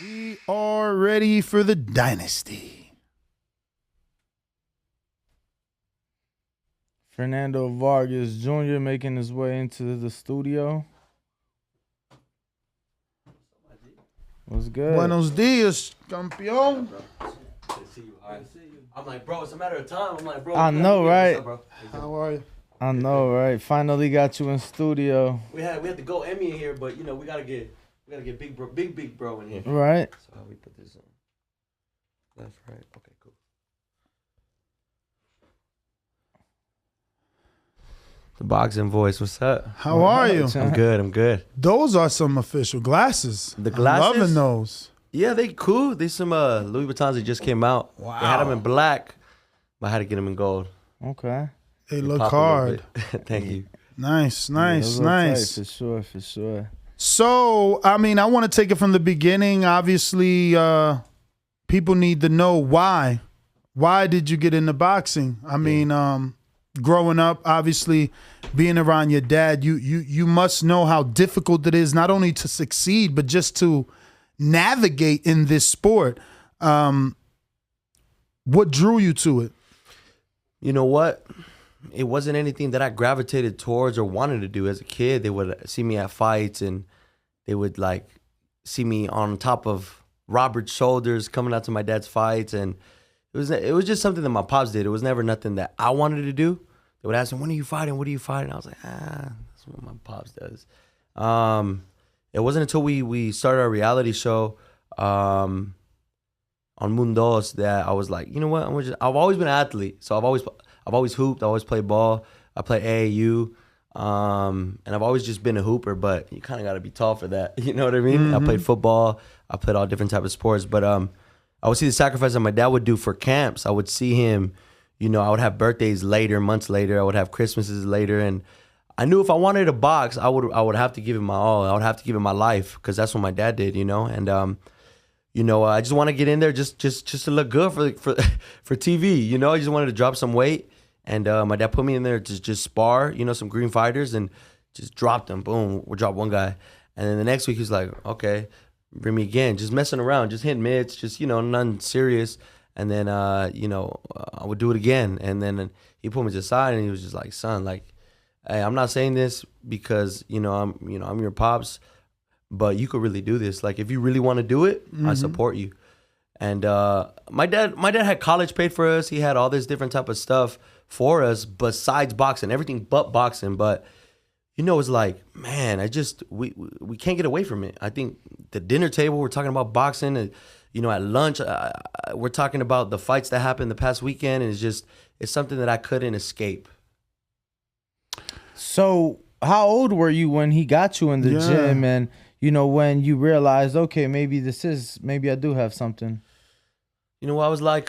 We are ready for the dynasty. Fernando Vargas Jr. making his way into the studio. What's good? Buenos dias, campeón. I'm like, bro, it's a matter of time. I'm like, bro. I know, right? What's up, bro? How are you? I know, right? Finally got you in studio. We had to go Emmy in here, but you know we gotta get big bro in here. Right. So how we put this on? Left, right. Okay, cool. ThaBoxingvoice, what's up? How are you? I'm good. I'm good. Those are some official glasses. The glasses? I'm loving those. Yeah, they cool. They some Louis Vuittons that just came out. Wow. They had them in black, but I had to get them in gold. Okay. They They look pop a little hard. bit. Thank you. Nice, Yeah, nice, those look tight, nice. for sure, for sure. So, I mean, I want to take it from the beginning. Obviously, people need to know why. Why did you get into boxing? I mean, growing up, obviously, being around your dad, you must know how difficult it is not only to succeed, but just to navigate in this sport. What drew you to it? You know what? It wasn't anything that I gravitated towards or wanted to do as a kid. They would see me at fights and they would like see me on top of Robert's shoulders coming out to my dad's fights, and it was just something that my pops did. It was never nothing that I wanted to do. They would ask me, "When are you fighting? What are you fighting?" I was like, that's what my pops does. It wasn't until we started our reality show on Mundos that I was like, you know what? I've always been an athlete, so I've always hooped. I always played ball. I play AAU, and I've always just been a hooper. But you kind of got to be tall for that. You know what I mean? Mm-hmm. I played football. I played all different types of sports. But I would see the sacrifice that my dad would do for camps. I would see him. You know, I would have birthdays later, months later. I would have Christmases later, and I knew if I wanted to box, I would have to give it my all. I would have to give it my life because that's what my dad did. You know, and you know, I just want to get in there just to look good for TV. You know, I just wanted to drop some weight. And my dad put me in there to just spar, you know, some green fighters, and just dropped them. Boom, we dropped one guy. And then the next week, he was like, okay, bring me again. Just messing around, just hitting mids, just, you know, nothing serious. And then, you know, I would do it again. And then he put me to the side, and he was just like, son, like, hey, I'm not saying this because, I'm your pops, but you could really do this. Like, if you really want to do it, I support you. And my dad had college paid for us. He had all this different type of stuff for us besides boxing, everything but boxing. But you know, it's like, man, we can't get away from it. I think the dinner table, we're talking about boxing, and you know, at lunch, we're talking about the fights that happened the past weekend, and it's something that I couldn't escape. So, how old were you when he got you in the gym, and you know, when you realized, okay, maybe I do have something? You know, I was like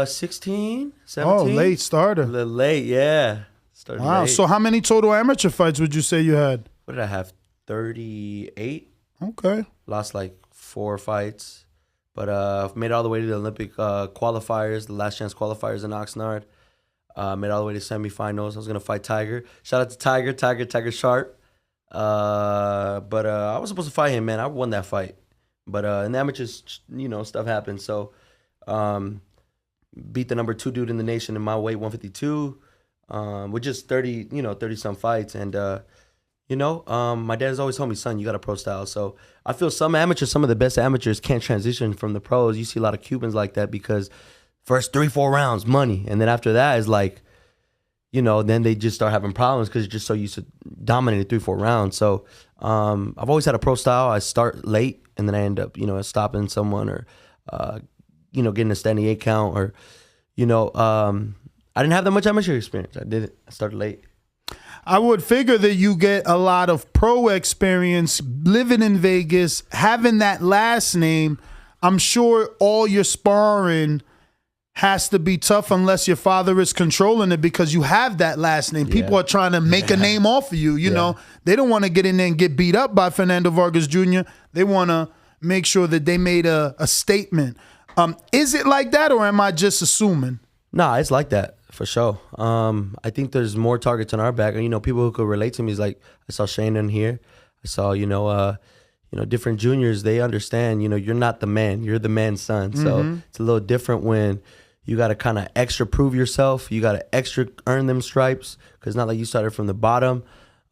16, 17. Oh, late starter. A little late, yeah. Started Wow. late. So how many total amateur fights would you say you had? What did I have? 38. Okay. Lost like 4 fights. But I've made it all the way to the Olympic qualifiers, the last chance qualifiers in Oxnard. Made it all the way to semifinals. I was going to fight Tiger. Shout out to Tiger Sharp. But I was supposed to fight him, man. I won that fight. But in the amateurs, you know, stuff happens. So beat the number 2 dude in the nation in my weight, 152, with just 30 some fights. And, my dad has always told me, son, you got a pro style. So I feel some of the best amateurs can't transition from the pros. You see a lot of Cubans like that because first 3-4 rounds, money. And then after that is like, you know, then they just start having problems because you're just so used to dominating 3-4 rounds. So I've always had a pro style. I start late and then I end up, you know, stopping someone or, getting a standing 8 count or, I didn't have that much amateur experience. I started late. I would figure that you get a lot of pro experience living in Vegas, having that last name. I'm sure all your sparring has to be tough unless your father is controlling it because you have that last name. People are trying to make a name off of you. You know, they don't want to get in there and get beat up by Fernando Vargas Jr. They want to make sure that they made a statement. Is it like that or am I just assuming? Nah, it's like that for sure. I think there's more targets on our back. You know, people who could relate to me is like, I saw Shane in here. I saw, different juniors, they understand, you're not the man, you're the man's son. So it's a little different when you got to kind of extra prove yourself. You got to extra earn them stripes, because not like you started from the bottom.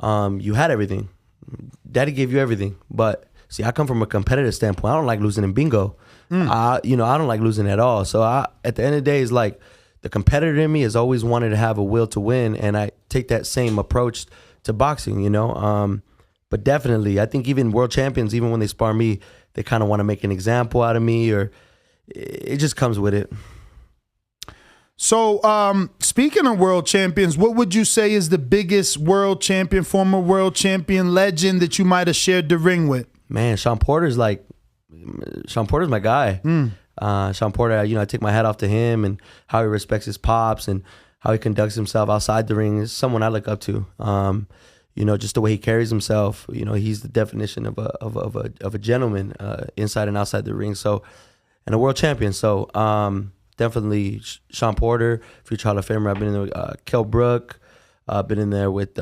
You had everything. Daddy gave you everything. But see, I come from a competitive standpoint. I don't like losing in bingo. I don't like losing at all. So at the end of the day, it's like the competitor in me has always wanted to have a will to win, and I take that same approach to boxing, But definitely, I think even world champions, even when they spar me, they kind of want to make an example out of me, or it just comes with it. So, speaking of world champions, what would you say is the biggest world champion, former world champion, legend that you might have shared the ring with? Man, Sean Porter's my guy. Sean Porter, I take my hat off to him and how he respects his pops and how he conducts himself outside the ring is someone I look up to. Just the way he carries himself. He's the definition of a gentleman inside and outside the ring. So, and a world champion. So, definitely Sean Porter, future Hall of Famer. I've been in there with Kell Brook. I've been in there with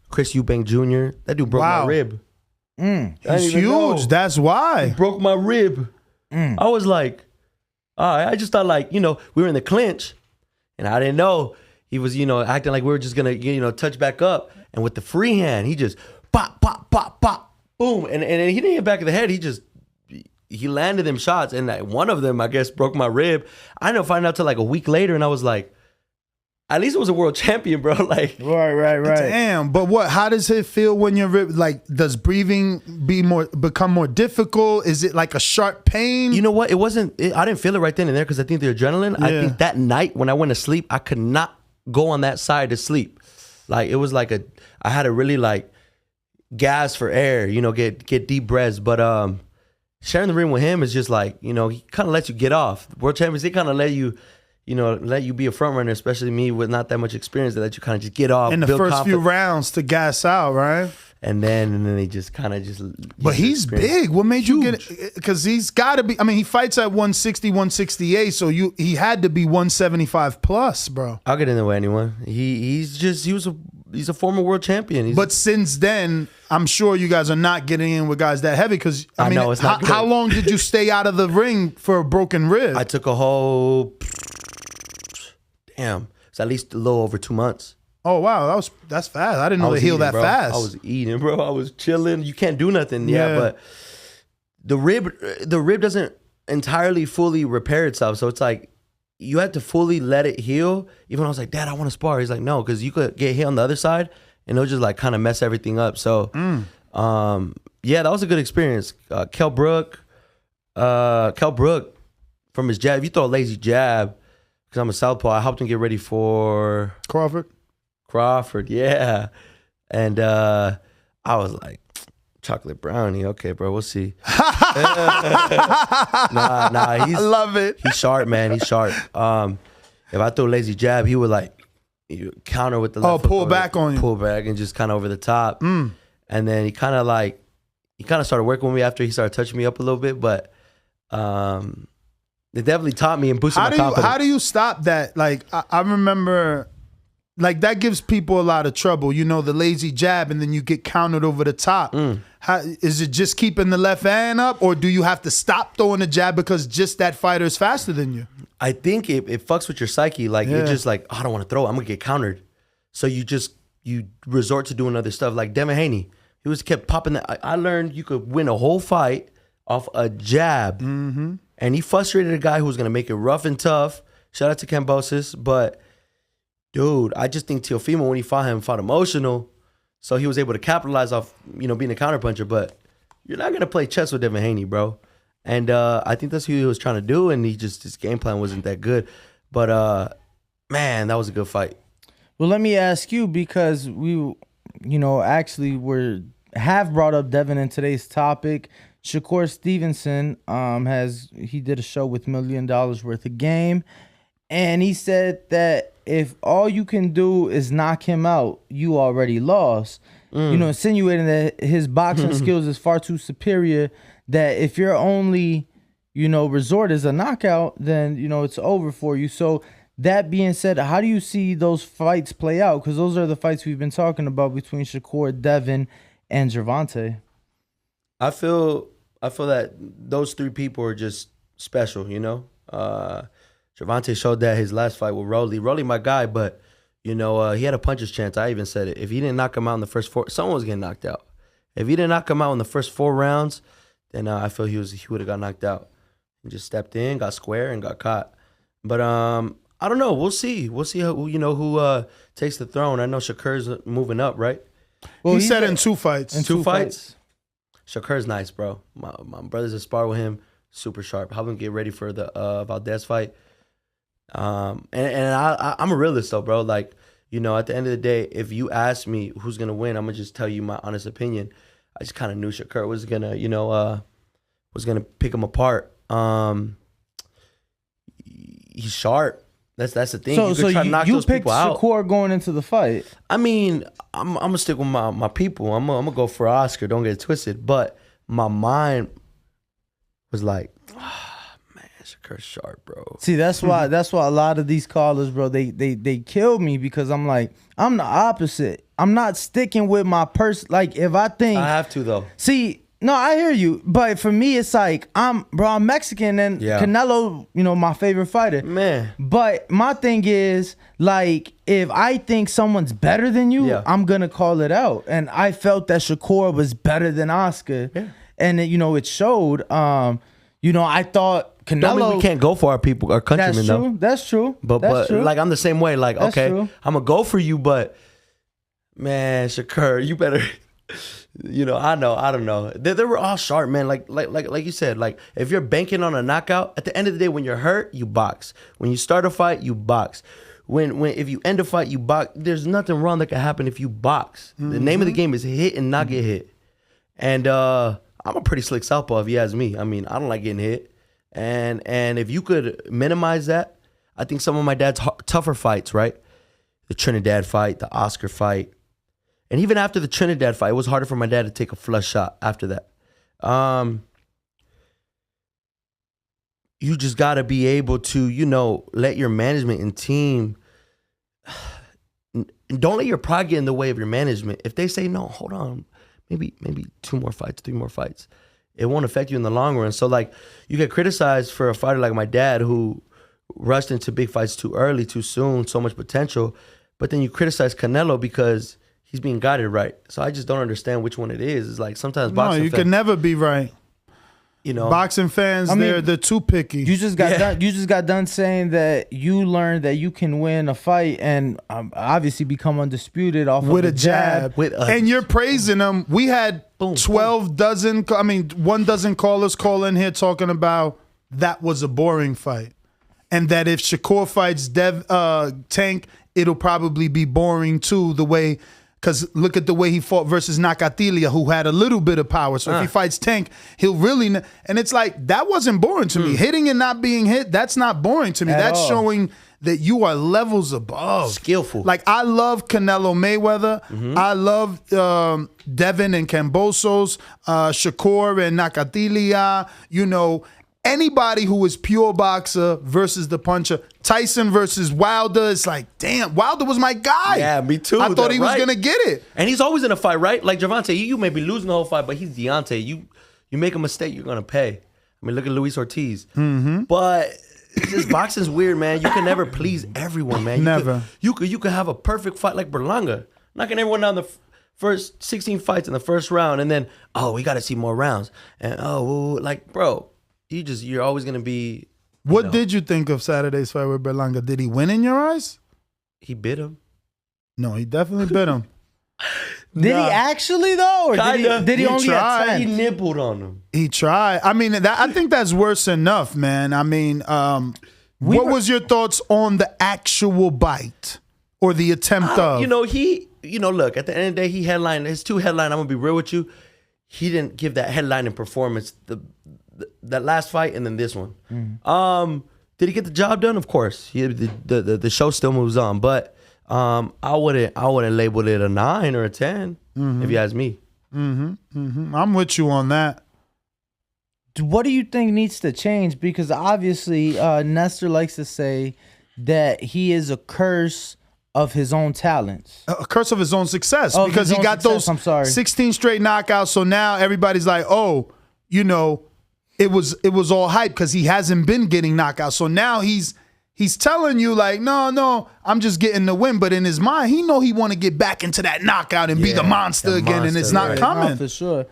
Chris Eubank Jr. That dude broke my rib. He's huge. Know. That's why. He broke my rib. I was like, I just thought we were in the clinch, and I didn't know he was, acting like we were just gonna, touch back up. And with the free hand, he just pop, pop, pop, pop, boom, and he didn't hit back of the head. He landed them shots, and one of them, I guess, broke my rib. I didn't find out till a week later, and I was like, at least it was a world champion, bro. Right. Damn. But what? How does it feel when you're does breathing become more difficult? Is it like a sharp pain? You know what? It wasn't. I didn't feel it right then and there because I think the adrenaline. Yeah. I think that night when I went to sleep, I could not go on that side to sleep. It was I had to really gas for air. Get deep breaths. But sharing the ring with him is just he kind of lets you get off. World champions, they kind of let you. Let you be a front runner, especially me with not that much experience, that let you kind of just get off. In the first few rounds to gas out, right? And then they just kind of just. But he's big. What made you get? Because he's got to be. I mean, he fights at 160, 168, so he had to be 175 plus, bro. I'll get in there with anyone. He's a former world champion. But since then, I'm sure you guys are not getting in with guys that heavy. Because I mean, know, it's not good. How long did you stay out of the ring for a broken rib? I took a whole. Damn, it's at least a little over 2 months. Oh wow, that's fast. I didn't know they heal that fast. I was eating, bro. I was chilling. You can't do nothing. Yeah, but the rib doesn't entirely fully repair itself. So it's you have to fully let it heal. Even I was like, Dad, I want to spar. He's like, no, because you could get hit on the other side and it'll just kind of mess everything up. So that was a good experience. Kell Brook from his jab. If you throw a lazy jab. Because I'm a southpaw, I helped him get ready for Crawford, yeah. And I was like, chocolate brownie, okay, bro, we'll see. Nah, I love it. He's sharp, man. He's sharp. If I throw a lazy jab, he would counter with the left pull back on you, pull back, and just kind of over the top. And then he kind of started working with me after he started touching me up a little bit, but. It definitely taught me and boosted my confidence. How do you stop that? I remember, that gives people a lot of trouble. The lazy jab, and then you get countered over the top. How is it? Just keeping the left hand up, or do you have to stop throwing the jab because just that fighter is faster than you? I think it fucks with your psyche. It's just I don't want to throw. I'm gonna get countered. So you resort to doing other stuff. Like Devin Haney, he kept popping that. I learned you could win a whole fight off a jab. And he frustrated a guy who was going to make it rough and tough. Shout out to Cambosis. But, dude, I just think Teofimo, when he fought emotional. So he was able to capitalize off, being a counterpuncher. But you're not going to play chess with Devin Haney, bro. And I think that's what he was trying to do. And his game plan wasn't that good. But, man, that was a good fight. Well, let me ask you, because we, actually have brought up Devin in today's topic. Shakur Stevenson he did a show with $1 million worth of game, and he said that if all you can do is knock him out, you already lost. Insinuating that his boxing skills is far too superior, that if your only resort is a knockout, then it's over for you. So that being said, how do you see those fights play out? Because those are the fights we've been talking about between Shakur, Devin, and Gervonta. I feel that those three people are just special, you know. Gervonta showed that his last fight with Rolly. Rolly, my guy, but you know, he had a puncher's chance. I even said it. If he didn't knock him out in the first 4, someone was getting knocked out. If he didn't knock him out in the first 4 rounds, then I feel he would have got knocked out. He just stepped in, got square, and got caught. But I don't know. We'll see. We'll see who takes the throne. I know Shakur's moving up, right? Well, he said in 2 fights. In two fights. Shakur's nice, bro. My brothers that spar with him, super sharp. Help him get ready for the Valdez fight. I'm a realist though, bro. Like, you know, at the end of the day, if you ask me who's gonna win, I'm gonna just tell you my honest opinion. I just kind of knew Shakur was gonna, pick him apart. He's sharp. That's the thing. So you could try to knock those picked people out. Shakur going into the fight. I mean, I'm gonna stick with my people. I'm gonna go for Oscar. Don't get it twisted. But my mind was like, man, Shakur's sharp, bro. See, that's why a lot of these callers, bro, they kill me because I'm like, I'm the opposite. I'm not sticking with my person. Like, if I think I have to though. See, no, I hear you, but for me, it's like I'm Mexican and Canelo, you know, my favorite fighter, man. But my thing is, like, if I think someone's better than you, I'm gonna call it out. And I felt that Shakur was better than Oscar, and you know, it showed. You know, I thought Canelo. Don't mean we can't go for our people, our countrymen, though. That's true. But true. like, I'm the same way. Like, That's okay, true. I'm gonna go for you, but man, Shakur, you better. You know, I don't know. They were all sharp, man. Like you said, like if you're banking on a knockout, at the end of the day, when you're hurt, you box. When you start a fight, you box. When if you end a fight, you box. There's nothing wrong that can happen if you box. Mm-hmm. The name of the game is hit and not get hit. And I'm a pretty slick southpaw, if you ask me. I mean, I don't like getting hit. And if you could minimize that, I think some of my dad's tougher fights, right? The Trinidad fight, the Oscar fight. And even after the Trinidad fight, it was harder for my dad to take a flush shot after that. You just got to be able to, you know, let your management and team, don't let your pride get in the way of your management. If they say, no, hold on, maybe 2 more fights, 3 more fights, it won't affect you in the long run. So, like, you get criticized for a fighter like my dad who rushed into big fights too early, too soon, so much potential. But then you criticize Canelo because he's being guided right. So I just don't understand which one it is. It's like sometimes boxing you can never be right. You know, boxing fans, they're too picky. You just got done saying that you learned that you can win a fight and obviously become undisputed off with of a jab. And you're praising them. We had 1 dozen callers call in here talking about that was a boring fight, and that if Shakur fights Tank, it'll probably be boring too. The way. Because look at the way he fought versus Nakatilia, who had a little bit of power. So if he fights Tank, he'll really... And it's like, that wasn't boring to me. Hitting and not being hit, that's not boring to me. That's showing that you are levels above. Skillful. Like, I love Canelo Mayweather. Mm-hmm. I love Devin and Cambosos, Shakur and Nakatilia, you know... Anybody who is pure boxer versus the puncher, Tyson versus Wilder, it's like, damn, Wilder was my guy. Yeah, me too. I thought he was going to get it. And he's always in a fight, right? Like Gervonta, you may be losing the whole fight, but he's Deontay. You make a mistake, you're going to pay. I mean, look at Luis Ortiz. Mm-hmm. But it's just boxing's weird, man. You can never please everyone, man. You could have a perfect fight like Berlanga, knocking everyone down the first 16 fights in the first round, and then, we got to see more rounds. And, like, bro, you're always going to be... What did you think of Saturday's fight with Berlanga? Did he win in your eyes? He bit him. No, he definitely bit him. Did he actually, though? Or did he only try? He nibbled on him. He tried. I mean, I think that's worse enough, man. I mean, what was your thoughts on the actual bite or the attempt of? Look, at the end of the day, he headlined. His 2 headline, I'm going to be real with you, he didn't give that headlining performance that last fight and then this one. Did he get the job done? Of course. The show still moves on, but I wouldn't label it a 9 or a 10 if you ask me. I'm with you on that. What do you think needs to change? Because obviously Nestor likes to say that he is a curse of his own talents. A curse of his own success, Of because his he own got success, those I'm sorry. 16 straight knockouts. So now everybody's like, oh, you know, it was all hype because he hasn't been getting knockouts. So now he's telling you like, no, I'm just getting the win. But in his mind, he know he want to get back into that knockout and be the monster again, and it's not right. coming. No, for sure.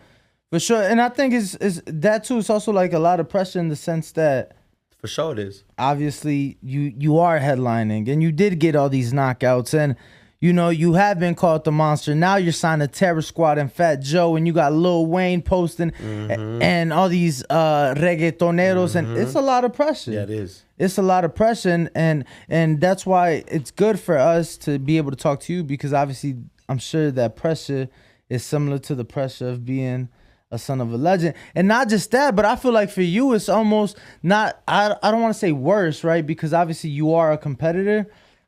For sure. And I think it's that too. It's also like a lot of pressure in the sense that For sure it is. obviously you are headlining and you did get all these knockouts, and you know you have been called the monster. Now you're signed to Terror Squad and Fat Joe, and you got Lil Wayne posting and all these reggaetoneros, and it's a lot of pressure. Yeah, it is. It's a lot of pressure, and that's why it's good for us to be able to talk to you, because obviously I'm sure that pressure is similar to the pressure of being a son of a legend. And not just that, but I feel like for you it's almost not, I don't want to say worse, right? Because obviously you are a competitor,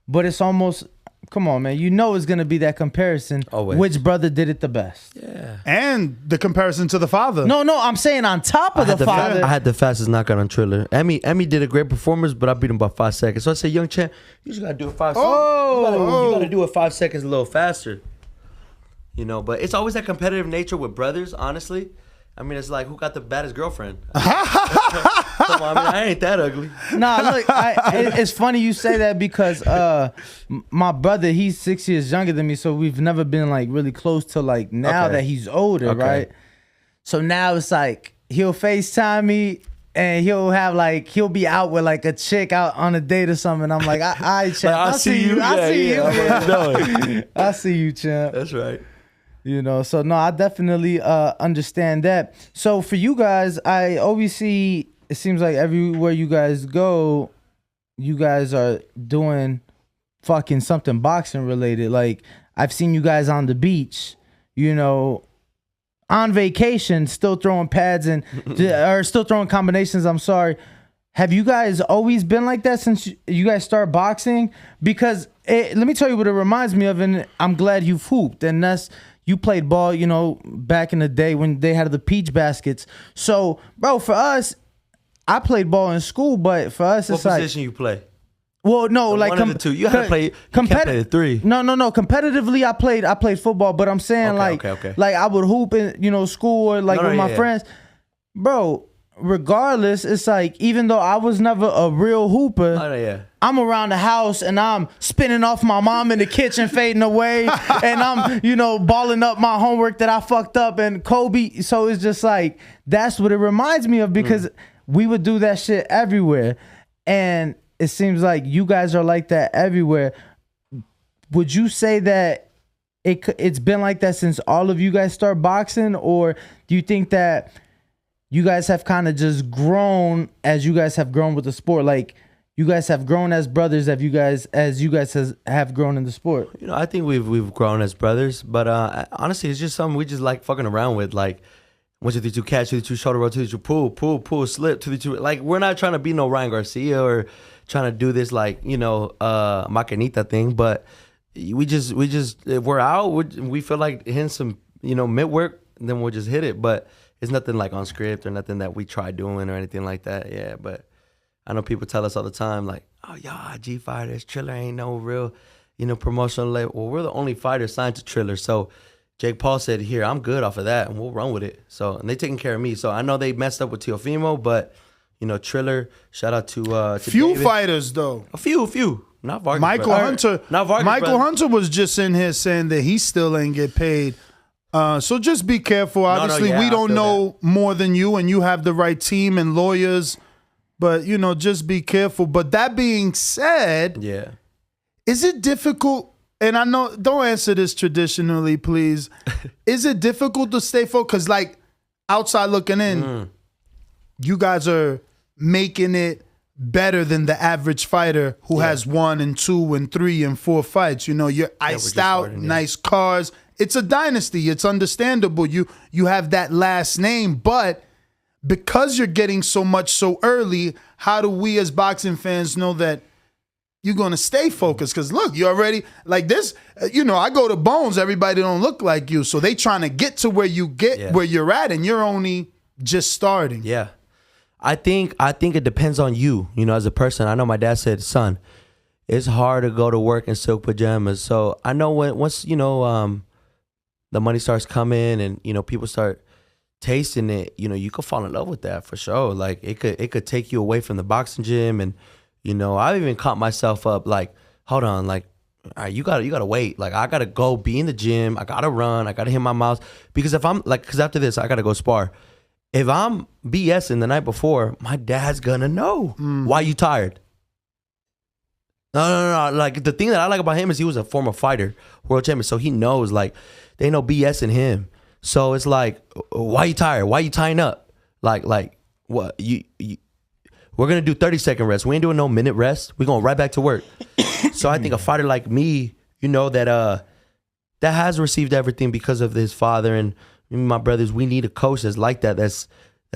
but it's almost, come on, man, you know it's going to be that comparison. Always. Which brother did it the best? Yeah. And the comparison to the father. No, I'm saying on top of the father. I had the fastest knockout on Triller. Emmy did a great performance, but I beat him by 5 seconds. So I said, young champ, you just gotta do it 5 seconds. You gotta do it 5 seconds a little faster. You know, but it's always that competitive nature with brothers, honestly. I mean, it's like, who got the baddest girlfriend? Come on, I mean, I ain't that ugly. Nah, look, it's funny you say that because my brother, he's 6 years younger than me, so we've never been like really close to like now Okay. that he's older, Okay. right? So now it's like he'll FaceTime me and he'll be out with like a chick out on a date or something. I'm like, I champ, I see you. I see you. I see you, champ. That's right. You know, so no, I definitely understand that. So for you guys, I always see, it seems like everywhere you guys go, you guys are doing fucking something boxing related. Like I've seen you guys on the beach, you know, on vacation, still throwing pads and or still throwing combinations. I'm sorry. Have you guys always been like that since you guys started boxing? Because let me tell you what it reminds me of, and I'm glad you've hooped, and that's, you played ball, you know, back in the day when they had the peach baskets. So, bro, for us, I played ball in school, but for us, What it's like, position you play? well, no, like One of the two. You had to play. You can't play the three. No. Competitively, I played football, but I'm saying Okay. like I would hoop in, you know, school or like with my friends, bro. Regardless, it's like, even though I was never a real hooper, I'm around the house and I'm spinning off my mom in the kitchen, fading away, and I'm, you know, balling up my homework that I fucked up and Kobe. So it's just like, that's what it reminds me of, because we would do that shit everywhere. And it seems like you guys are like that everywhere. Would you say that it's been like that since all of you guys start boxing, or do you think that you guys have kind of just grown as you guys have grown with the sport? Like, you guys have grown as brothers, as you guys have grown in the sport? You know, I think we've grown as brothers, but honestly, it's just something we just like fucking around with. Like, 1, 2, 3, 2, catch, 2, 3, 2, shoulder roll, 2, 3, 2, pull, slip, 2, 3, 2. Like, we're not trying to be no Ryan Garcia or trying to do this like, you know, macanita thing, but we just if we're out, we feel like hitting some, you know, mid work, then we'll just hit it. But it's nothing like on script or nothing that we try doing or anything like that. Yeah, but I know people tell us all the time, like, oh, y'all G fighters, Triller ain't no real, you know, promotional label. Well, we're the only fighter signed to Triller. So Jake Paul said, here, I'm good off of that, and we'll run with it. So, and they taking care of me. So I know they messed up with Teofimo, but, you know, Triller, shout out to few David. fighters, though. A few. Not Vargas. Michael Hunter. Not Vargas, Michael brother. Hunter was just in here saying that he still ain't get paid. So just be careful. Obviously, we don't know more than you, and you have the right team and lawyers. But, you know, just be careful. But that being said, Yeah. is it difficult? And I know, don't answer this traditionally, please. Is it difficult to stay focused? Because, like, outside looking in, you guys are making it better than the average fighter who has 1 and 2 and 3 and 4 fights. You know, you're iced out, starting, nice cars. It's a dynasty. It's understandable. You have that last name, but because you're getting so much so early, how do we as boxing fans know that you're going to stay focused? Because look, you already like this, you know, I go to Bones, everybody don't look like you. So they trying to get to where you get where you're at, and you're only just starting. Yeah. I think it depends on you, you know, as a person. I know my dad said, son, it's hard to go to work in silk pajamas. So I know once the money starts coming and people start tasting it, you could fall in love with that for sure. Like it could take you away from the boxing gym, and I've even caught myself up like, hold on, like, all right, you gotta wait. Like I gotta go be in the gym, I gotta run, I gotta hit my miles, because because after this I gotta go spar. If I'm BSing the night before, my dad's gonna know. Why you tired? No. Like the thing that I like about him is he was a former fighter, world champion, so he knows like they know BS in him. So it's like, why you tired? Why you tying up? Like what? You we're gonna do 30-second rest. We ain't doing no minute rest. We're going right back to work. So I think a fighter like me, that has received everything because of his father and my brothers, we need a coach that's like that. That's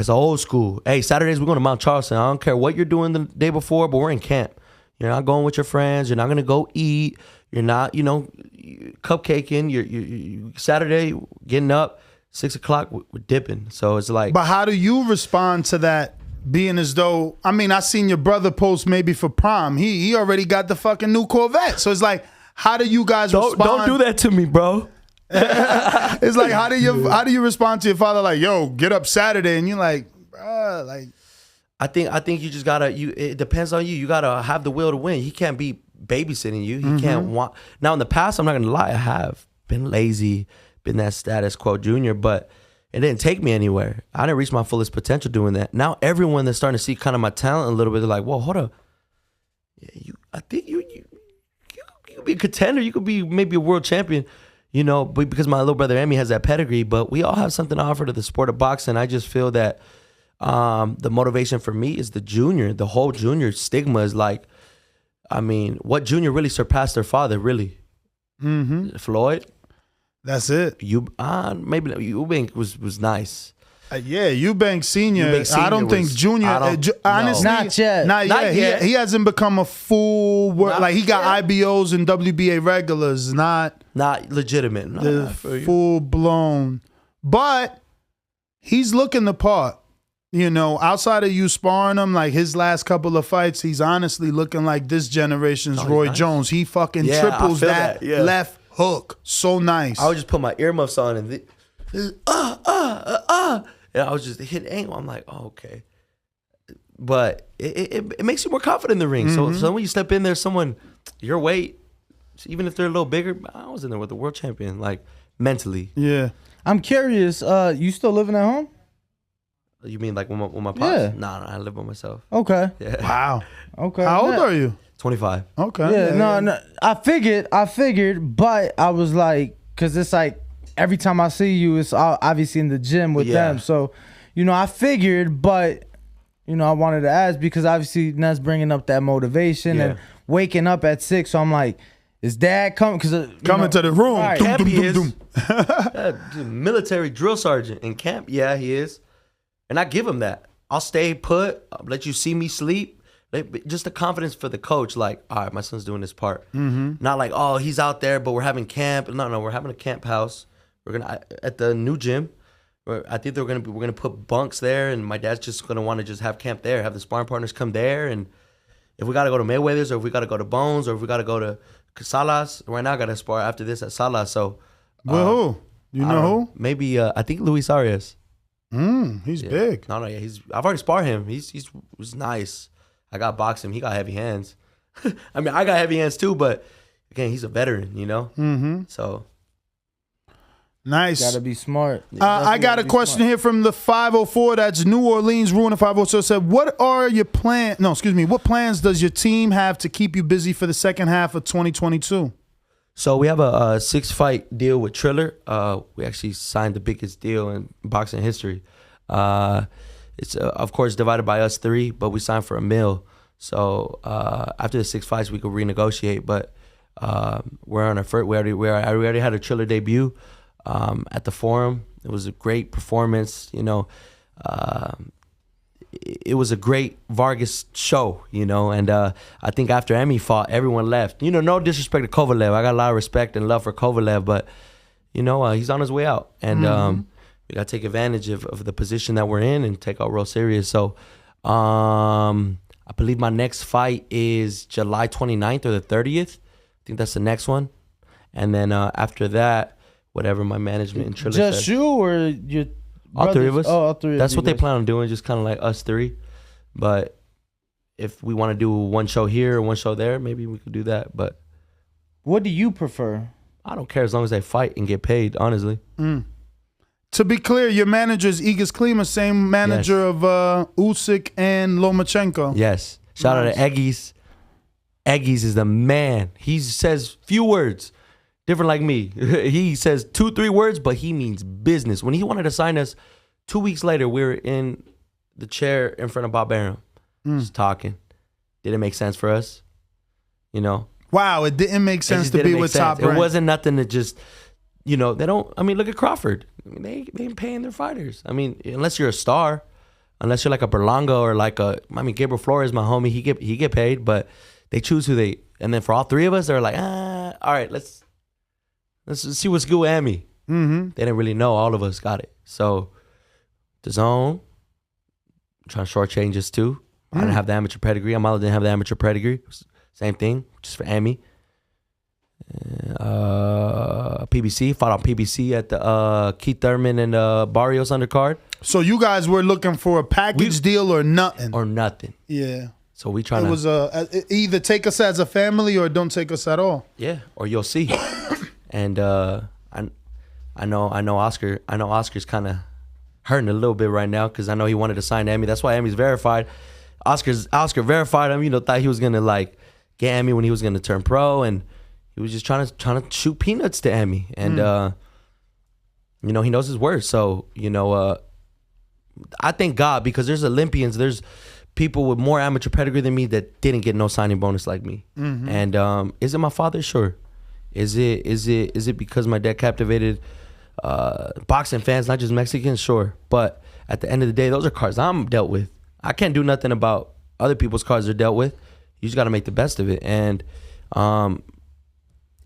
old school. Hey, Saturdays we're going to Mount Charleston. I don't care what you're doing the day before, but we're in camp. You're not going with your friends. You're not gonna go eat. You're not, cupcaking. You Saturday getting up 6 o'clock. We're dipping. So it's like. But how do you respond to that? Being as though, I seen your brother post maybe for prom. He already got the fucking new Corvette. So it's like, how do you guys respond? Don't do that to me, bro. It's like, how do you respond to your father? Like, yo, get up Saturday, and you're like, bruh, like. I think you just gotta. It depends on you. You gotta have the will to win. He can't be babysitting you. He can't want. Now in the past, I'm not gonna lie. I have been lazy, been that status quo junior, but it didn't take me anywhere. I didn't reach my fullest potential doing that. Now everyone that's starting to see kind of my talent a little bit, they're like, whoa, hold up. Yeah, I think you could be a contender. You could be maybe a world champion, because my little brother Emmy has that pedigree, but we all have something to offer to the sport of boxing. I just feel that the motivation for me is the whole junior stigma is like, what junior really surpassed their father, really? Floyd? That's it. Maybe Eubank was nice. Yeah, Eubank Senior. I don't think Junior. Honestly, not yet. Not yet. He hasn't become a full. He got IBOs and WBA regulars. Not legitimate. Full blown. But he's looking the part. Outside of you sparring him, like his last couple of fights, he's honestly looking like this generation's Roy Jones. He fucking triples that left hook. So nice. I would just put my earmuffs on and and I was just hitting angle. I'm like, oh, okay. But it makes you more confident in the ring. So when you step in there, someone your weight, even if they're a little bigger, I was in there with the world champion, like mentally. Yeah. I'm curious. You still living at home? You mean like with my pops? Yeah. Nah, I live by myself. Okay. Yeah. Wow. Okay. How old are you? 25. Okay. Yeah. No. I figured, but I was like, because it's like every time I see you, it's obviously in the gym with them. So, I figured, but I wanted to ask because obviously Ned's bringing up that motivation and waking up at 6. So I'm like, is Dad coming? Coming to the room. Right. Camp, he is. Military drill sergeant in camp. Yeah, he is. And I give him that. I'll stay put. I'll let you see me sleep. Just the confidence for the coach. Like, all right, my son's doing this part. Not like, oh, he's out there, but we're having camp. No, we're having a camp house. We're gonna at the new gym. I think we're gonna put bunks there, and my dad's just gonna want to just have camp there. Have the sparring partners come there, and if we gotta go to Mayweather's, or if we gotta go to Bones, or if we gotta go to Salas. Right now, I gotta spar after this at Salas. So, who? You know who? Maybe I think Luis Arias. He's big. No, I've already sparred him. He's nice. I got boxed him. He got heavy hands. I got heavy hands too, but again, he's a veteran, So nice. Gotta be smart. I got a question here from the 504. That's New Orleans. Ruin 504 said, "What are your plans? No, excuse me. What plans does your team have to keep you busy for the second half of 2022?" So we have a 6-fight deal with Triller. We actually signed the biggest deal in boxing history. It's of course divided by us 3, but we signed for $1 million. So after the 6 fights, we could renegotiate. But we're on our first. We already had a Triller debut at the Forum. It was a great performance. It was a great Vargas show, and I think after Emmy fought, everyone left. No disrespect to Kovalev. I got a lot of respect and love for Kovalev, but, he's on his way out. And we got to take advantage of the position that we're in and take our real serious. So I I believe my next fight is July 29th or the 30th. I think that's the next one. And then after that, whatever my management and Triller Just said. you or your All three of us. Oh, all three. That's of what you they plan on doing, just kind of like us three. But if we want to do one show here or one show there, maybe we could do that. But what do you prefer? I don't care as long as they fight and get paid, honestly. To be clear, your manager is Igor Klima, same manager of Usyk and Lomachenko. Yes. Shout out Nice. to Eggies. Eggies is the man. He says few words, different like me. He says 2-3 words, but he means business. When he wanted to sign us, 2 weeks later, we were in the chair in front of Bob Arum, just talking. Didn't make sense for us, you know. Wow, it didn't make It sense just to didn't be make with sense. Top It Rank. wasn't nothing to just, you know, they don't, I mean, look at Crawford. I mean, they ain't paying their fighters. I mean, unless you're a star, unless you're like a Berlanga or like Gabriel Flores, my homie, he get paid, but they choose who they, and then for all three of us, they're like, all right, let's see what's good with Emmy. Mm-hmm. They didn't really know. All of us got it. So, Dazn, trying to shortchange us too. I didn't have the amateur pedigree. Amala didn't have the amateur pedigree. Same thing, just for Emmy. PBC, fought on PBC at the Keith Thurman and Barrios undercard. So you guys were looking for a package deal or nothing? Or nothing. Yeah. So we trying It to... was either take us as a family or don't take us at all. Yeah, or you'll see. And I know Oscar. I know Oscar's kind of hurting a little bit right now because I know he wanted to sign Emmy. That's why Emmy's verified. Oscar verified him. You know, thought he was gonna like get Emmy when he was gonna turn pro, and he was just trying to shoot peanuts to Emmy. And you know, he knows his worth. So you know, I thank God because there's Olympians. There's people with more amateur pedigree than me that didn't get no signing bonus like me. And is it my father? Sure. Is it because my dad captivated boxing fans, not just Mexicans? Sure. But at the end of the day, those are cards I'm dealt with. I can't do nothing about other people's cards they're dealt with. You just got to make the best of it. And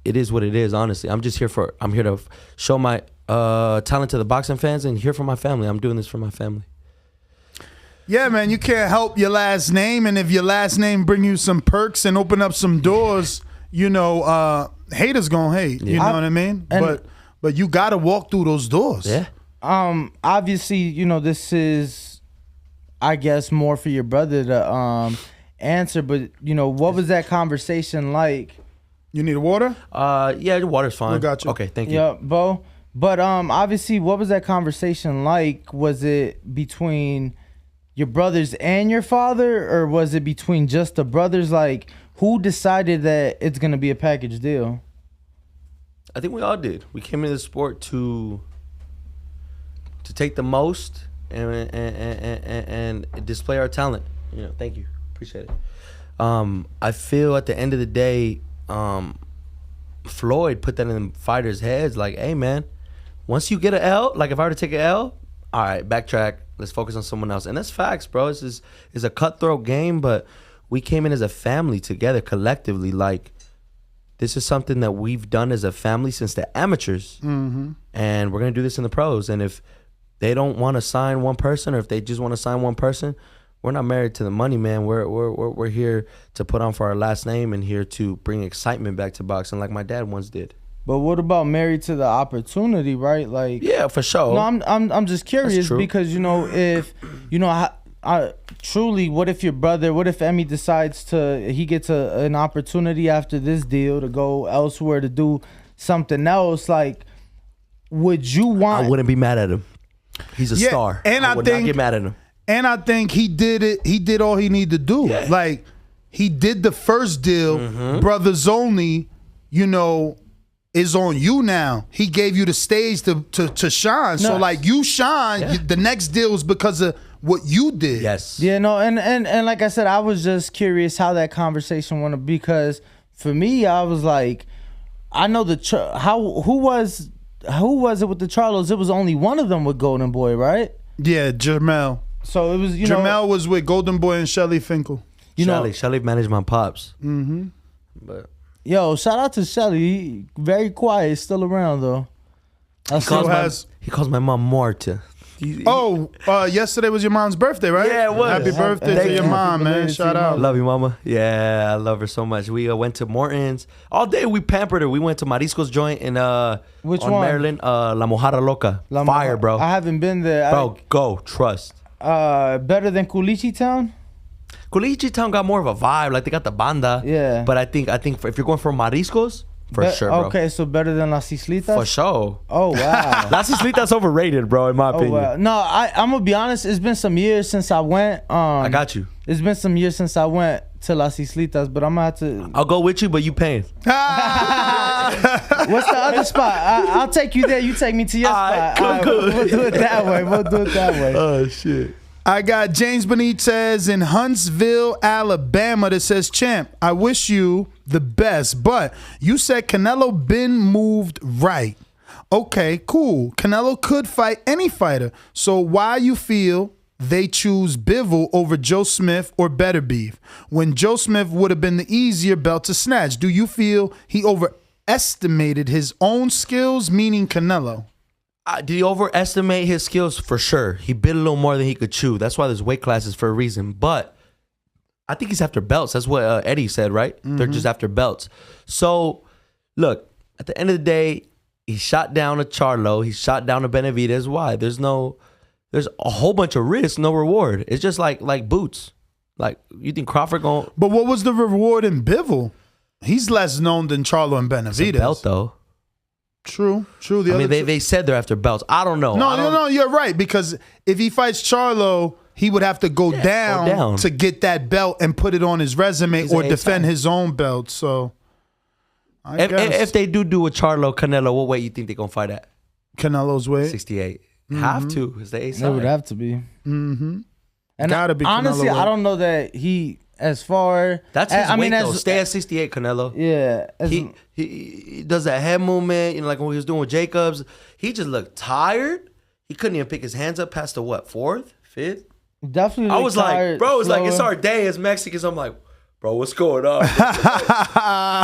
it is what it is, honestly. I'm here to show my talent to the boxing fans and hear from my family. I'm doing this for my family. Yeah, man, you can't help your last name, and if your last name bring you some perks and open up some doors, you know, haters gonna hate. You know what I mean? But you gotta walk through those doors. Yeah. Obviously, you know, this is, I guess, more for your brother to answer. But you know, what was that conversation like? You need water? Yeah, the water's fine. I got you. Okay, thank you. Yeah, Bo. But obviously, what was that conversation like? Was it between your brothers and your father, or was it between just the brothers? Like, who decided that it's gonna be a package deal? I think we all did. We came into the sport to take the most and display our talent. You know, thank you, appreciate it. I feel at the end of the day, Floyd put that in the fighters' heads. Like, hey man, once you get an L, like if I were to take an L, all right, backtrack. Let's focus on someone else. And that's facts, bro. It's a cutthroat game, but we came in as a family together, collectively. Like, this is something that we've done as a family since the amateurs. And we're going to do this in the pros. And if they don't want to sign one person, or if they just want to sign one person, we're not married to the money, man. We're here to put on for our last name and here to bring excitement back to boxing like my dad once did. But what about married to the opportunity, right? Like, yeah, for sure. No, I'm just curious because, you know, if you know, I truly, what if Emmy decides he gets an opportunity after this deal to go elsewhere to do something else? Like, would you want? I wouldn't be mad at him. He's a star. And I would think not get mad at him. And I think he did it. He did all he needed to do. Yeah. Like, he did the first deal. Brothers Only, you know, is on you now. He gave you the stage to shine. So like, you shine. The next deal is because of what you did. Yes. Yeah. No. And like I said, I was just curious how that conversation went, because for me, I was like, I know who was it with the Charlos? It was only one of them with Golden Boy, right? Yeah, Jamel. So it was, Jamel was with Golden Boy and Shelly Finkel. Shelly managed my pops. But yo, shout out to Shelly. He very quiet, still around though. He calls my mom Marta. Yesterday was your mom's birthday, right? Yeah, it was. Happy birthday to your mom, man. Shout out. Love you, mama. Yeah, I love her so much. We went to Morton's. All day we pampered her. We went to Marisco's joint in Which on one? Maryland. La Mojada Loca. Fire, bro. I haven't been there. Bro, go. Trust. Better than Culichi Town? Culichi Town got more of a vibe. Like, they got the banda. Yeah. But I think if you're going for Marisco's, for sure, bro. Okay, so better than Las Islitas? For sure. Oh, wow. Las Islitas overrated, bro, in my opinion. Wow. No, I'm going to be honest. It's been some years since I went. I got you. It's been some years since I went to Las Islitas, but I'm going to have to... I'll go with you, but you paying. What's the other spot? I'll take you there. You take me to your spot. Cool, cool. We'll do it that way. Oh, shit. I got James Benitez in Huntsville, Alabama that says, Champ, I wish you the best, but you said Canelo been moved right. Okay, cool. Canelo could fight any fighter. So why you feel they choose Bivol over Joe Smith or Better Beef when Joe Smith would have been the easier belt to snatch? Do you feel he overestimated his own skills, meaning Canelo? Did he overestimate his skills? For sure. He bit a little more than he could chew. That's why there's weight classes for a reason. But I think he's after belts. That's what Eddie said, right? Mm-hmm. They're just after belts. So, look, at the end of the day, he shot down a Charlo. He shot down a Benavidez. Why? There's a whole bunch of risk, no reward. It's just like Boots. Like, you think Crawford going... But what was the reward in Bivol? He's less known than Charlo and Benavidez. It's a belt, though. True. They said they're after belts. I don't know. No, you're right. Because if he fights Charlo, he would have to go down to get that belt and put it on his resume or defend his own belt. So, if they do a Charlo Canelo, what weight you think they're going to fight at? Canelo's weight? 68. Mm-hmm. Have to. It's the A side. It would have to be. Mm-hmm. And gotta be honestly, Canelo I don't know that he... As far that's his weight though. Stay at 68, Canelo. Yeah, he does that head movement, like when he was doing with Jacobs. He just looked tired. He couldn't even pick his hands up past the fourth, fifth. Definitely. I was tired, like, bro, it's slower. like it's our day as Mexicans. I'm like, bro, what's going on?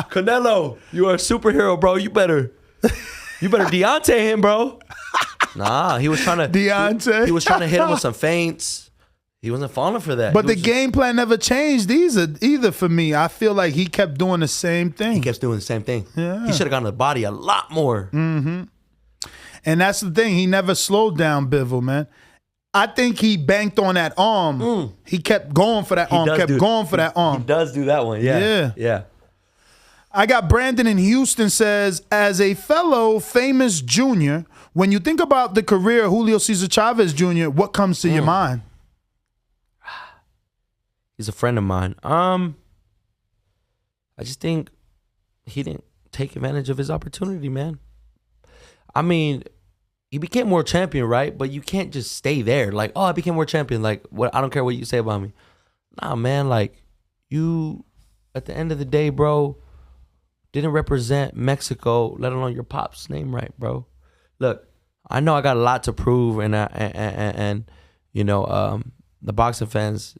Canelo, you are a superhero, bro. You better Deontay him, bro. Nah, he was trying to Deontay. He was trying to hit him with some feints. He wasn't falling for that. But the game plan never changed either for me. I feel like he kept doing the same thing. He kept doing the same thing. Yeah. He should have gone to the body a lot more. Mm-hmm. And that's the thing. He never slowed down Bivol, man. I think he banked on that arm. He kept going for that arm. He does do that one. Yeah. I got Brandon in Houston says, as a fellow famous junior, when you think about the career of Julio Cesar Chavez Jr., what comes to your mind? He's a friend of mine. I just think he didn't take advantage of his opportunity, man. I mean, he became world champion, right? But you can't just stay there. Like, oh, I became world champion. Like, what? I don't care what you say about me. Nah, man. Like, you, at the end of the day, bro, didn't represent Mexico, let alone your pop's name right, bro. Look, I know I got a lot to prove, and you know, the boxing fans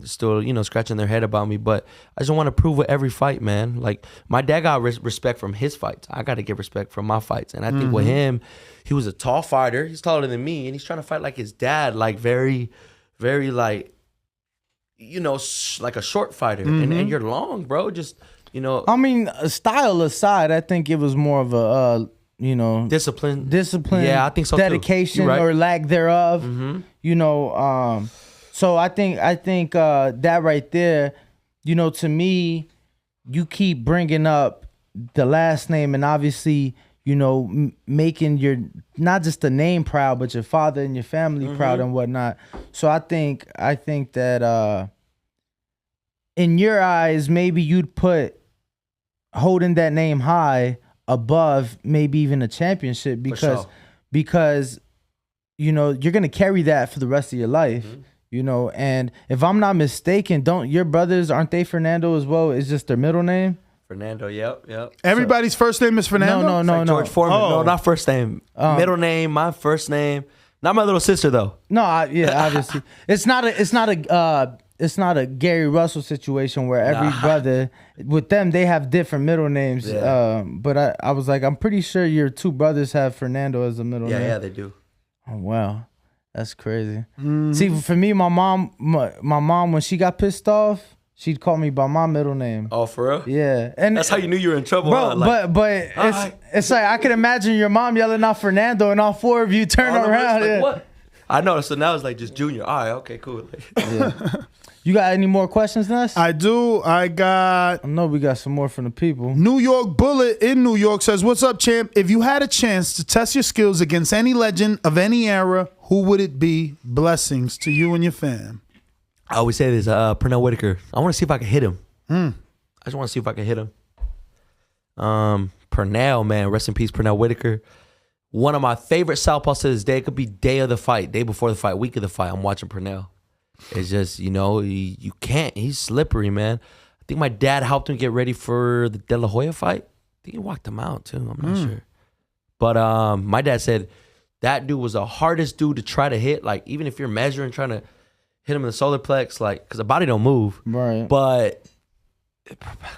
still, you know, scratching their head about me, but I just want to prove with every fight, man. Like, my dad got respect from his fights. I got to get respect from my fights. And I think with him, he was a tall fighter. He's taller than me, and he's trying to fight like his dad, like very, very, like, you know, like a short fighter. And you're long, bro. Just, you know. I mean, style aside, I think it was more of a, you know. Discipline. Yeah, I think so dedication too. Right. or lack thereof. You know, so I think that right there, you know, to me, you keep bringing up the last name and obviously, you know, making your, not just the name proud, but your father and your family proud and whatnot. So I think that in your eyes, maybe you'd put holding that name high above maybe even a championship because, you know, you're going to carry that for the rest of your life. You know, and if I'm not mistaken, don't your brothers, aren't they Fernando as well? Is just their middle name? Fernando, yep. Everybody's first name is Fernando? No. George Foreman. Oh. No, not first name. Middle name, my first name. Not my little sister, though. No, obviously. It's not a Gary Russell situation where every brother, with them, they have different middle names. Yeah. But I was like, I'm pretty sure your two brothers have Fernando as a middle name. Yeah, they do. Oh, wow. That's crazy. See, for me, my mom, when she got pissed off, she'd call me by my middle name. Oh, for real? Yeah, and That's how you knew you were in trouble, bro. huh? Like, But it's like I can imagine your mom yelling out Fernando, and all four of you turn all the rest, around. like, Yeah. what? I know. So now it's like just Junior. All right, okay, cool. You got any more questions, Ness? I do. I got I know we got some more from the people. New York Bullet in New York says, "What's up, champ? If you had a chance to test your skills against any legend of any era, who would it be? Blessings to you and your fam." I always say this, Pernell Whitaker. I want to see if I can hit him. I just want to see if I can hit him. Pernell, man, rest in peace, Pernell Whitaker. One of my favorite southpaws to this day. It could be day of the fight, day before the fight, week of the fight. I'm watching Pernell. It's just, you can't. He's slippery, man. I think my dad helped him get ready for the De La Hoya fight. I think he walked him out too. I'm not sure. But my dad said that dude was the hardest dude to try to hit. Like, even if you're measuring, trying to hit him in the solar plex, like, because the body don't move. Right. But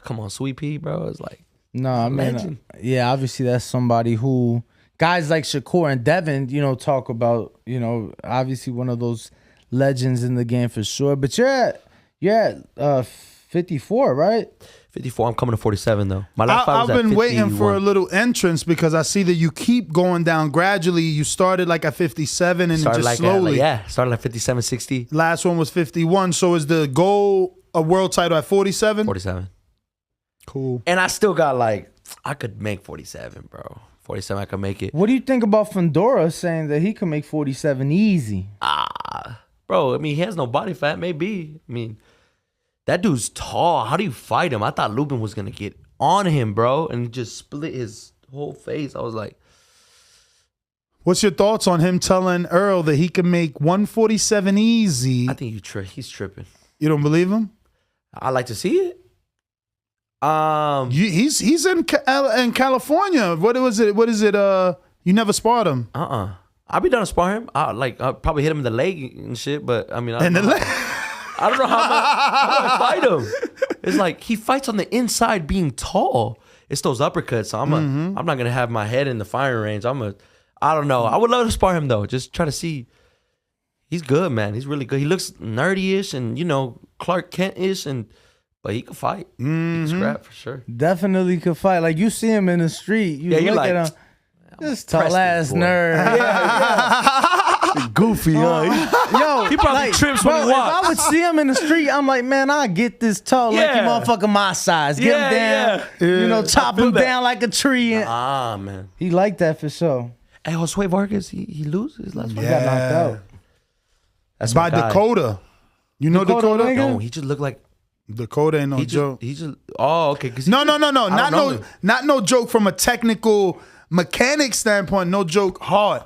come on, Sweet Pea, bro. It's like, No, I mean, legend. yeah, obviously that's somebody who guys like Shakur and Devin, talk about, obviously one of those legends in the game for sure. But you're at 54, right? 54. I'm coming to 47 though. My last fight was I've at been waiting for 51. a little entrance because I see that you keep going down gradually. You started like at 57 and Started just like slowly. started like 57, 60, Last one was 51. So is the goal a world title at 47? 47. Cool. And I still got I could make 47, bro. 47, I could make it. What do you think about Fundora saying that he can make 47 easy? Bro, I mean, he has no body fat, maybe. I mean, that dude's tall. How do you fight him? I thought Lubin was going to get on him, bro, and just split his whole face. I was like, What's your thoughts on him telling Earl that he can make 147 easy? I think he's tripping. You don't believe him? I like to see it. He's in California. What is it? You never sparred him. I'll be down to spar him. I'll probably hit him in the leg and shit, but I mean, I don't know how I fight him. It's like he fights on the inside being tall. It's those uppercuts. So I'm not gonna have my head in the firing range. I don't know. I would love to spar him though. Just try to see. He's good, man. He's really good. He looks nerdy-ish and Clark Kent-ish, but he can fight. He can scrap for sure. Definitely could fight. Like, you see him in the street, you look at him. This tall ass nerd. Goofy, Yo, he probably trips when he If walks. I would see him in the street, I'm like, man, I get this tall, like you motherfucker my size. Get him down, chop him down like a tree. Man. He like that for sure. Hey, Josue Vargas, he loses his last fight. He got knocked out. That's by my guy. Dakota. You know Dakota? No, he just looked like Dakota ain't no joke. he just. Oh, okay. No. I don't know him. Not no joke from a technical mechanic standpoint. No joke. Hard.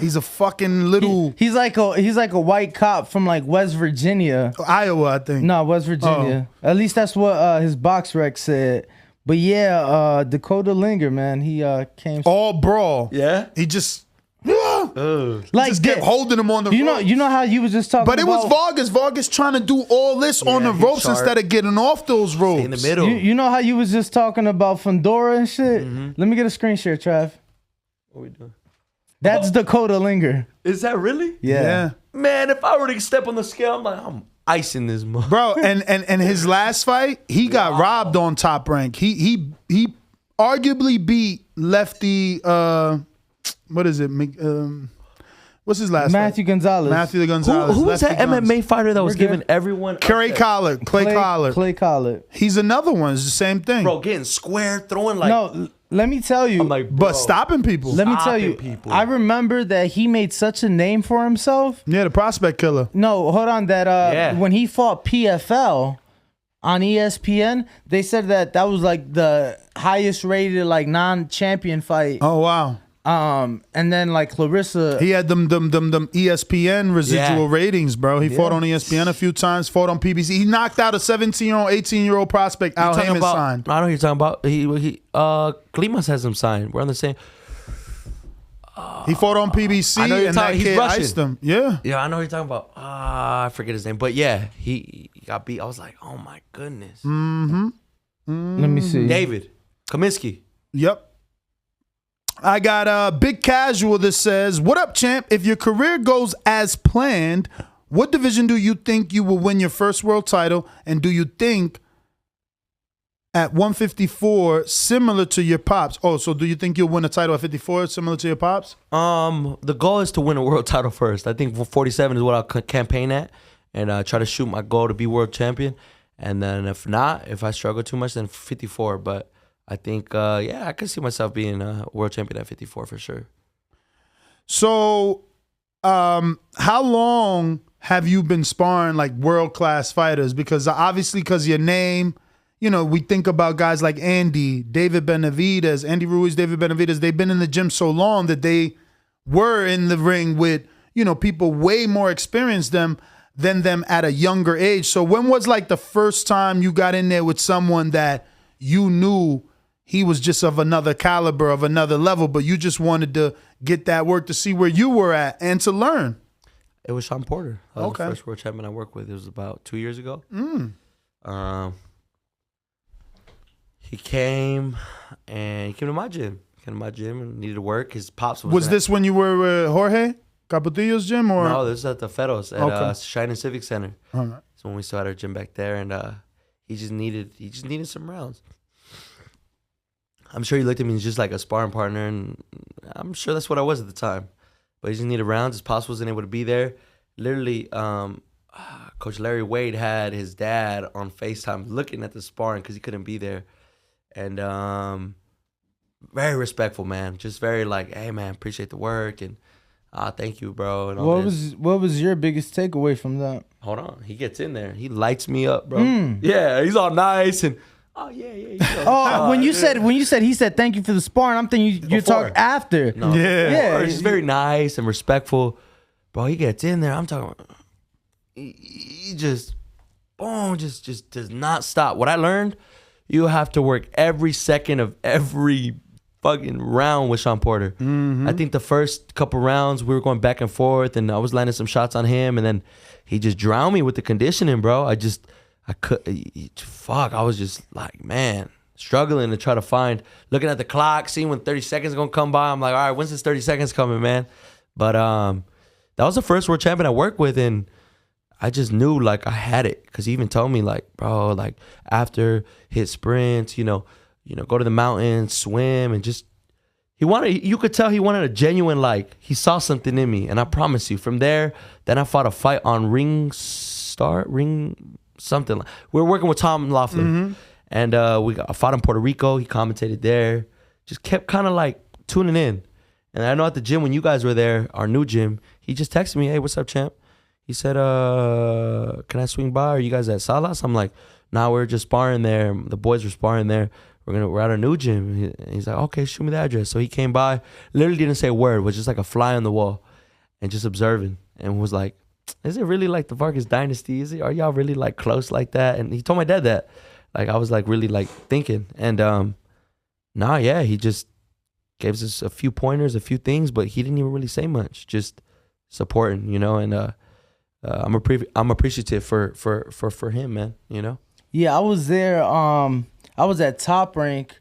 He's a fucking little He's like a white cop from like West Virginia. Iowa, I think. No, West Virginia. At least that's what his box rec said. But yeah, Dakota Linger, man, he came All brawl. Yeah? He just like just kept holding him on the ropes. You know how you was just talking But it about, was Vargas. Vargas trying to do all this on the he's ropes sharp. instead of getting off those ropes. in the middle. You know how you was just talking about Fundora and shit? Let me get a screen share, Trav. What we doing? That's Dakota Linger. Is that really? Yeah. Man, if I were to step on the scale, I'm icing this mother. Bro, and his last fight, he got robbed on Top Rank. He arguably beat lefty what is it? What's his last Matthew fight? Gonzalez. Matthew Gonzalez. Who was Lefty that Guns. MMA fighter that was We're giving good. everyone Clay Collard. Clay Collard. Clay Collard. He's another one. It's the same thing. Bro, getting square, throwing like. No, let me tell you. I'm like, bro. But stopping people. Let me tell stopping you. people. I remember that he made such a name for himself. Yeah, the prospect killer. No, hold on. That when he fought PFL on ESPN, they said that was like the highest rated like non-champion fight. Oh wow. And then like Clarissa. He had them ESPN residual ratings, bro. He fought on ESPN a few times, fought on PBC. He knocked out a 17-year-old, 18-year-old prospect. Al talking Heyman about, signed. I know who you're talking about. Klimas has him signed. We're on the same. He fought on PBC I know you're and that talking- he's kid Russian. iced him. Yeah. Yeah, I know who you're talking about. I forget his name, but yeah, he got beat. I was like, oh my goodness. Let me see. David Kaminsky. Yep. I got a Big Casual that says, "What up, champ? If your career goes as planned, what division do you think you will win your first world title? And do you think at 154 similar to your pops?" Oh, so do you think you'll win a title at 54 similar to your pops? The goal is to win a world title first. I think 47 is what I'll campaign at and try to shoot my goal to be world champion. And then if not, if I struggle too much, then 54. But I think, I could see myself being a world champion at 54 for sure. So how long have you been sparring like world-class fighters? Because obviously because your name, you know, we think about guys like Andy, David Benavidez, Andy Ruiz, David Benavidez. They've been in the gym so long that they were in the ring with, you know, people way more experienced than them at a younger age. So when was like the first time you got in there with someone that you knew he was just of another caliber, of another level, but you just wanted to get that work to see where you were at and to learn? It was Sean Porter. That was Okay. the first world champion I worked with. It was about 2 years ago. He came to my gym. He came to my gym and needed to work. His pops Was this when you were with Jorge Capotillo's gym? Or No, this is at the Fedos at Shining Civic Center. All right. So when we still had our gym back there, and he just needed some rounds. I'm sure he looked at me as just like a sparring partner, and I'm sure that's what I was at the time. But he just needed rounds. His pops wasn't able to be there. Literally, Coach Larry Wade had his dad on FaceTime looking at the sparring because he couldn't be there. And very respectful, man. Just very like, hey, man, appreciate the work, and thank you, bro. And all What was your biggest takeaway from that? Hold on. He gets in there. He lights me up, bro. Yeah, he's all nice and when you said he said thank you for the sparring, I'm thinking you're talking after. No, Yeah. he's very nice and respectful. Bro, he gets in there. I'm talking he just just does not stop. What I learned, you have to work every second of every fucking round with Sean Porter. I think the first couple rounds we were going back and forth, and I was landing some shots on him, and then he just drowned me with the conditioning, bro. I was just like, man, struggling to try to find, looking at the clock, seeing when 30 seconds gonna come by. I'm like, all right, when's this 30 seconds coming, man? But that was the first world champion I worked with, and I just knew like I had it, because he even told me like, bro, like after hit sprints, you know, go to the mountains, swim, and just you could tell he wanted a genuine, like he saw something in me. And I promise you, from there, then I fought a fight on something. We were working with Tom Laughlin, and I fought in Puerto Rico. He commentated there. Just kept kind of like tuning in. And I know at the gym when you guys were there, our new gym, he just texted me, "Hey, what's up, champ?" He said, "Can I swing by? Are you guys at Salas?" I'm like, "Nah, we're just sparring there. The boys were sparring there. We're at our new gym." And he's like, "Okay, shoot me the address." So he came by, literally didn't say a word, was just like a fly on the wall, and just observing, and was like, "Is it really like the Vargas dynasty? Are y'all really like close like that?" And he told my dad that. Like I was like really like thinking, and he just gave us a few pointers, a few things, but he didn't even really say much, just supporting, you know. And I'm appreciative for him, man, you know. Yeah, I was there. I was at Top Rank,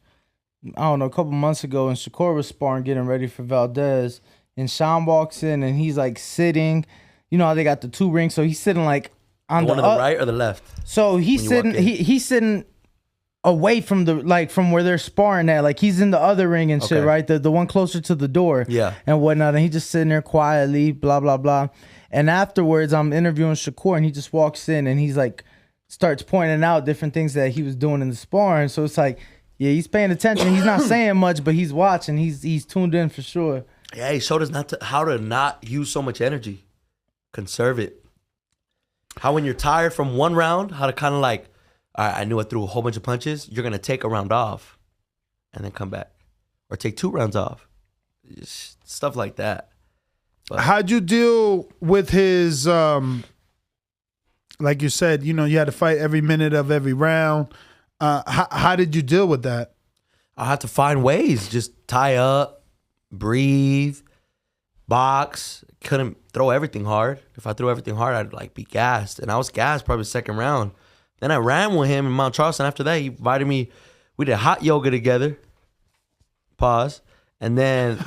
I don't know, a couple months ago, and Shakur was sparring, getting ready for Valdez, and Sean walks in, and he's like sitting. You know how they got the two rings, so he's sitting like on the one on the right or the left. So he's sitting. He's sitting away from from where they're sparring at. Like he's in the other ring and shit, right? The one closer to the door, and whatnot. And he just sitting there quietly, blah blah blah. And afterwards, I'm interviewing Shakur, and he just walks in, and he's like starts pointing out different things that he was doing in the sparring. So it's like, yeah, he's paying attention. He's not saying much, but he's watching. He's tuned in for sure. Yeah, he showed us how to not use so much energy. Conserve it. How when you're tired from one round, how to kind of like, all right, I knew I threw a whole bunch of punches. You're going to take a round off and then come back. Or take 2 rounds off. Just stuff like that. But how'd you deal with his, like you said, you know, you had to fight every minute of every round. How did you deal with that? I had to find ways. Just tie up, breathe, box. Couldn't throw everything hard. If I threw everything hard, I'd like be gassed. And I was gassed probably the second round. Then I ran with him in Mount Charleston. After that, he invited me. We did hot yoga together. Pause. And then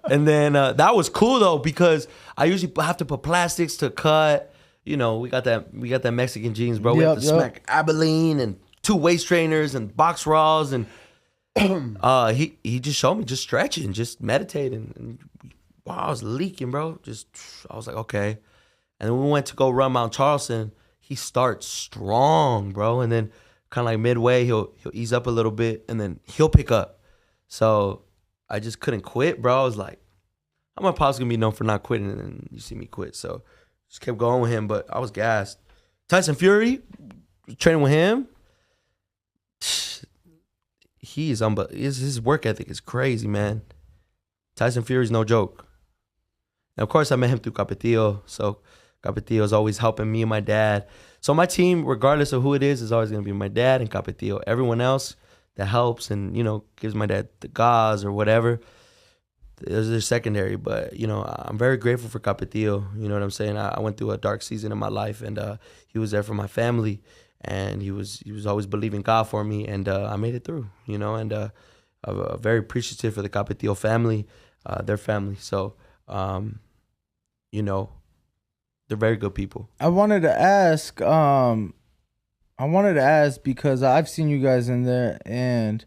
that was cool though, because I usually have to put plastics to cut. You know, we got that Mexican genes, bro. We have to smack Abilene and 2 waist trainers and box raws, and he just showed me just stretching, just meditating, and wow, I was leaking, bro. I was like, okay. And then we went to go run Mount Charleston. He starts strong, bro, and then kind of like midway he'll ease up a little bit, and then he'll pick up. So I just couldn't quit, bro. I was like, how am I possibly gonna be known for not quitting? And then you see me quit, so just kept going with him. But I was gassed. Tyson Fury, training with him. He's his work ethic is crazy, man. Tyson Fury's no joke. And of course, I met him through Capetillo. So Capetillo is always helping me and my dad. So my team, regardless of who it is always gonna be my dad and Capetillo. Everyone else that helps and, you know, gives my dad the gauze or whatever, those are secondary. But, you know, I'm very grateful for Capetillo. You know what I'm saying? I went through a dark season in my life, and he was there for my family, and he was always believing God for me, and I made it through, you know, and I'm very appreciative for the Capetillo family, their family. So, you know, they're very good people. I wanted to ask because I've seen you guys in there, and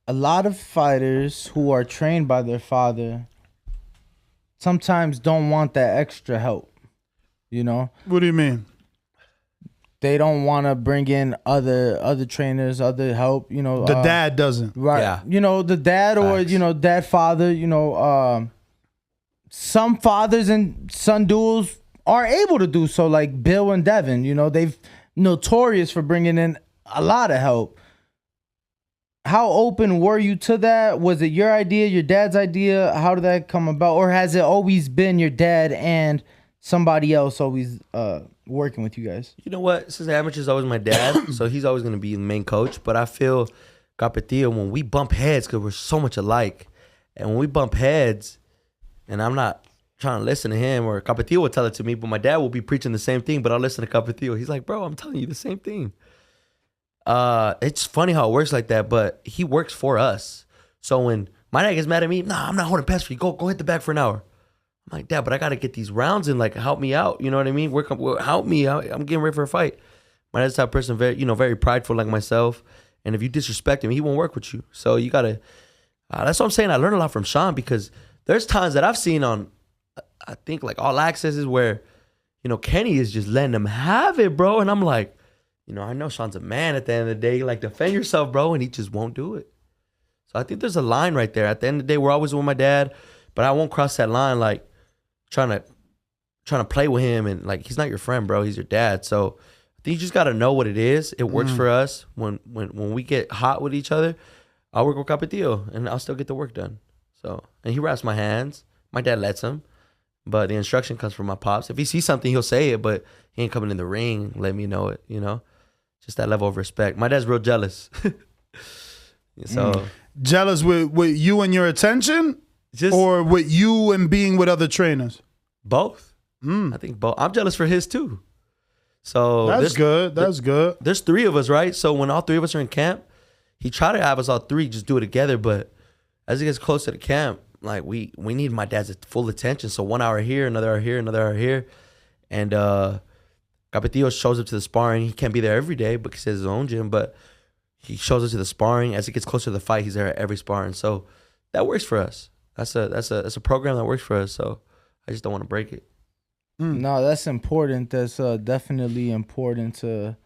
a lot of fighters who are trained by their father sometimes don't want that extra help, you know? What do you mean? They don't want to bring in other trainers, other help, you know. The dad doesn't. Right. Yeah. You know, the dad or, Facts. you know, dad, father, you know, some fathers and son duels are able to do so, like Bill and Devin. You know, they've notorious for bringing in a lot of help. How open were you to that? Was it your idea, your dad's idea? How did that come about? Or has it always been your dad and somebody else always working with you guys? You know what? Since the amateur's always my dad, so he's always going to be the main coach. But I feel Capetillo, when we bump heads, because we're so much alike, and when we bump heads, and I'm not trying to listen to him, or Capetillo will tell it to me, but my dad will be preaching the same thing, but I'll listen to Capetillo. He's like, bro, I'm telling you the same thing. It's funny how it works like that, but he works for us. So when my dad gets mad at me, nah, I'm not holding pass for you. Go hit the bag for an hour. I'm like, Dad, but I got to get these rounds in, like, help me out. You know what I mean? Help me. I'm getting ready for a fight. My dad's the type of person, very prideful like myself. And if you disrespect him, he won't work with you. So you got to, that's what I'm saying. I learned a lot from Sean, because there's times that I've seen on, I think, like All Accesses where, you know, Kenny is just letting them have it, bro. And I'm like, you know, I know Sean's a man at the end of the day. Like, defend yourself, bro. And he just won't do it. So I think there's a line right there. At the end of the day, we're always with my dad, but I won't cross that line, like, trying to play with him, and like, he's not your friend, bro. He's your dad. So I think you just gotta know what it is. It works for us. When we get hot with each other, I'll work with Capetillo and I'll still get the work done. So, and he wraps my hands. My dad lets him, but the instruction comes from my pops. If he sees something, he'll say it, but he ain't coming in the ring, let me know it, you know? Just that level of respect. My dad's real jealous. So jealous with you and your attention? Or with you and being with other trainers? Both. I think both. I'm jealous for his too. So that's good. That's good. There's 3 of us, right? So when all 3 of us are in camp, he tried to have us all 3 just do it together. But as it gets closer to camp, like, we need my dad's full attention. So 1 hour here, another hour here, another hour here. And Capetillo shows up to the sparring. He can't be there every day because he has his own gym, but he shows up to the sparring. As it gets closer to the fight, he's there at every sparring. So that works for us. That's a program that works for us. So I just don't want to break it. No, that's important. That's definitely important to,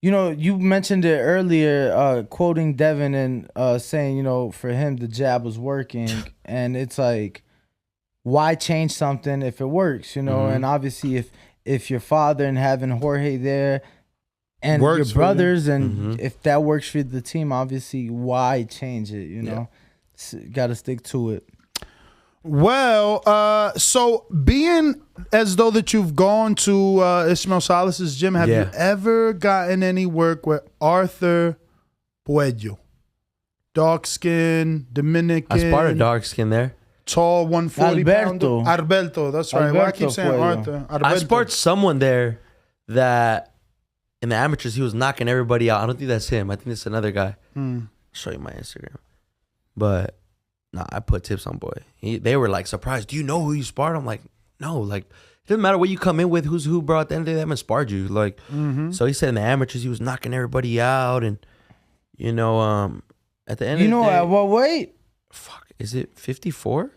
you know, you mentioned it earlier, quoting Devin and saying, you know, for him, the jab was working. And it's like, why change something if it works, you know? And obviously if your father and having Jorge there and your brothers, and if that works for the team, obviously, why change it, you know? Got to stick to it. Well, so being as though that you've gone to Ismael Salas's gym, have you ever gotten any work with Arthur Puello? Dark skin, Dominican. I sparred a dark skin there. Tall, 140 Alberto. Alberto, that's right. Why I keep saying Puello. Arthur? Alberto. I sparred someone there that in the amateurs, he was knocking everybody out. I don't think that's him. I think it's another guy. I'll show you my Instagram. But nah, I put tips on boy. They were like surprised. Do you know who you sparred? I'm like, no. Like, it doesn't matter what you come in with. Who's who, bro. At the end of the day, they haven't sparred you. Like, so he said in the amateurs he was knocking everybody out, and you know, at the end, You of know the day, at what weight? fuck, is it 54?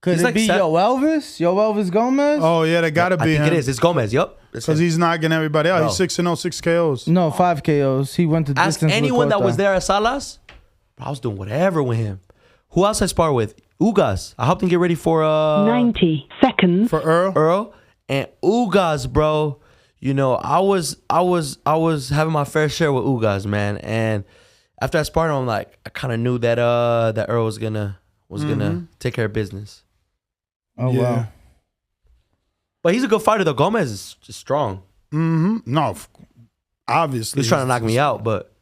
Could He's it like be Yo Elvis? Yo Elvis Gomez? Oh yeah, they gotta I be think him. it is. It's Gomez. Yup. Because he's knocking everybody out. Bro. He's 6-0, 6 KOs. No, 5 KOs. He went to Ask distance with anyone that Cota. was there at Salas. Bro, I was doing whatever with him. Who else I sparred with? Ugas. I helped him get ready for 90 seconds. For Earl? Earl and Ugas, bro. You know, I was having my fair share with Ugas, man. And after I sparred him, I'm like, I kind of knew that that Earl was gonna take care of business. Oh, Yeah. wow. But he's a good fighter though. Gomez is just strong. No, obviously. He's trying to knock me out, but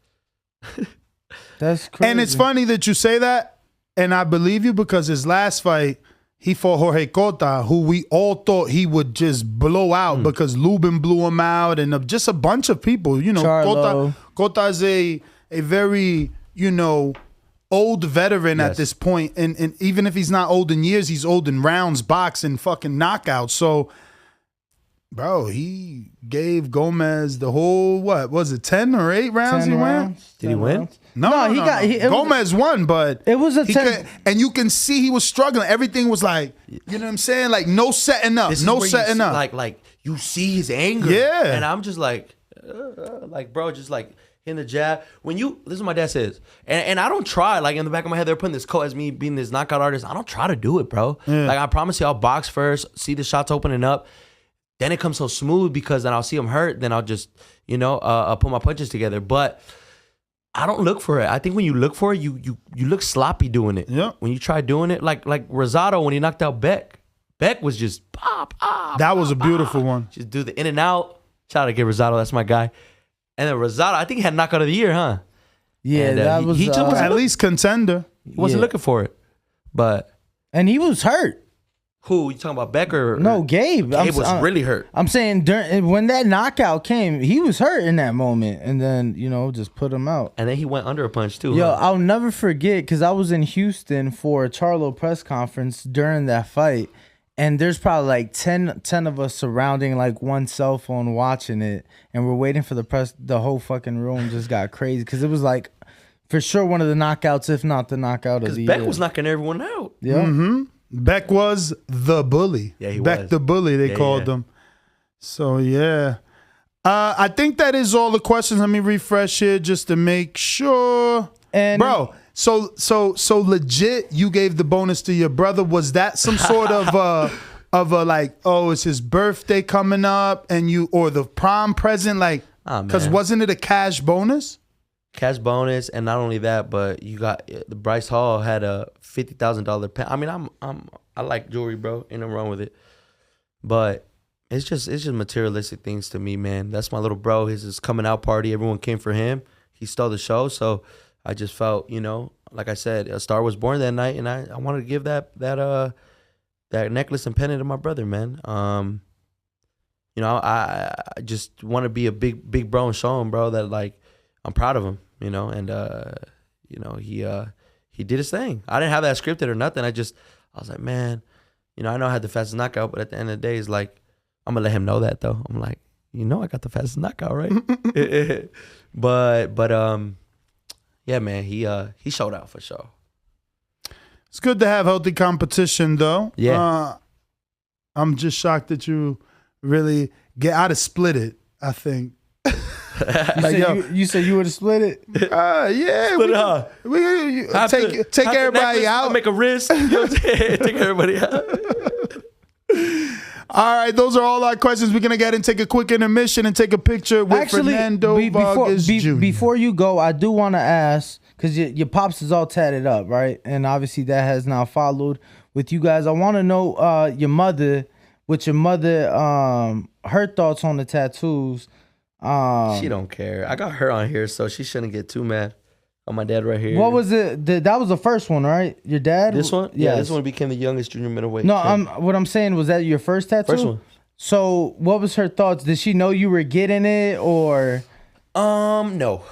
That's crazy. And it's funny that you say that, and I believe you because his last fight, he fought Jorge Cota, who we all thought he would just blow out because Lubin blew him out, and just a bunch of people. You know, Charlo. Cota is a very, you know, old veteran at Yes. this point, and even if he's not old in years, he's old in rounds, boxing, fucking knockouts. So, bro, he gave Gomez the whole, what was it, 10 or 8 rounds 10 he went? rounds. Did he 10 win? rounds. No, he got. It was, Gomez won, but it was a he 10. couldn't- and you can see he was struggling. Everything was like, you know what I'm saying? Like no setting up, this is no where you setting see, up. Like you see his anger. Yeah. And I'm just like bro, just like hitting the jab. When you, this is what my dad says, and I don't try. Like in the back of my head, they're putting this quote as me being this knockout artist. I don't try to do it, bro. Like I promise you, I'll box first, see the shots opening up. Then it comes so smooth because then I'll see him hurt. Then I'll just, you know, I'll put my punches together. But I don't look for it. I think when you look for it, you look sloppy doing it. Yeah. When you try doing it, like Rosado when he knocked out Beck. Beck was just pop. That was a beautiful one. Just do the in and out. Shout out to Rosado, that's my guy. And then Rosado, I think he had knockout of the year, huh? Yeah, And, that was. he took At least contender. He wasn't Yeah. looking for it. But and he was hurt. who, you talking about Beck or? No, Gabe. Gabe was really hurt. I'm saying when that knockout came, he was hurt in that moment, and then just put him out. And then he went under a punch too. Yo, huh? I'll never forget because I was in Houston for a Charlo press conference during that fight, and there's probably like 10 of us surrounding like one cell phone watching it, and we're waiting for the press. The whole fucking room just got crazy because it was like for sure one of the knockouts, if not the knockout of the Beck year. was knocking everyone out. Yeah. Beck was the bully. Yeah, he Beck was. the bully, they called him. So yeah. I think that is all the questions. Let me refresh here just to make sure. And Bro, so legit you gave the bonus to your brother. Was that some sort of a like, oh, it's his birthday coming up and or the prom present? Like, Oh, because man. wasn't it a cash bonus? Cash bonus, and not only that, but you got the Bryce Hall had a $50,000 pen. I mean, I like jewelry, bro. Ain't nothing wrong with it. But it's just materialistic things to me, man. That's my little bro. His coming out party. Everyone came for him. He stole the show, so I just felt, like I said, a star was born that night, and I wanted to give that necklace and pendant to my brother, man. I just want to be a big bro and show him, bro, that like I'm proud of him, and he did his thing. I didn't have that scripted or nothing. I was like, man, I know I had the fastest knockout, but at the end of the day, it's like I'm gonna let him know that though. I'm like, I got the fastest knockout, right? but yeah, man, he showed out for sure. It's good to have healthy competition, though. Yeah. I'm just shocked that you really I'd have split it, I think. you said you would have split it. Yeah. Split it up. We Have take the everybody necklace, out. make a wrist. You know what I'm saying? Take everybody out. All right, those are all our questions. We're going to get and take a quick intermission and take a picture with Fernando Vargas Jr. Before you go, I do want to ask, because your pops is all tatted up, right? And obviously that has now followed with you guys. I want to know her thoughts on the tattoos. She don't care. I got her on here, so she shouldn't get too mad. On my dad right here. What was it? That was the first one, right? Your dad? This one? Yeah, Yes. this one became the youngest junior middleweight. No, champ. what I'm saying, was that your first tattoo? First one. So what was her thoughts? Did she know you were getting it, or? No.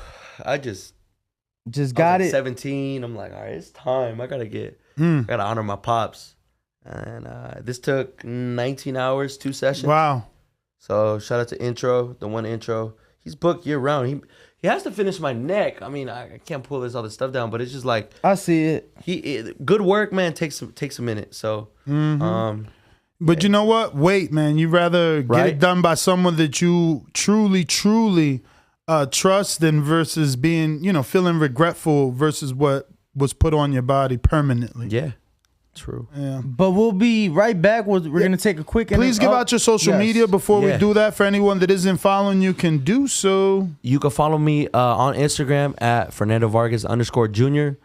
just I got was it. 17. I'm like, all right, it's time. I gotta honor my pops. And this took 19 hours, 2 sessions. Wow. So shout out to Intro, the one Intro. He's booked year round. He has to finish my neck. I mean, I can't pull this other stuff down, but it's just like I see it. Good work, man. Takes a minute. So, But you know what? Wait, man. You rather get Right? it done by someone that you truly trust than versus being, feeling regretful versus what was put on your body permanently. yeah, true. Yeah. But we'll be right back. We're gonna take a quick. Please give out your social yes. media before we Yeah. do that. For anyone that isn't following you can do so. You can follow me on Instagram at Fernando Vargas _Jr.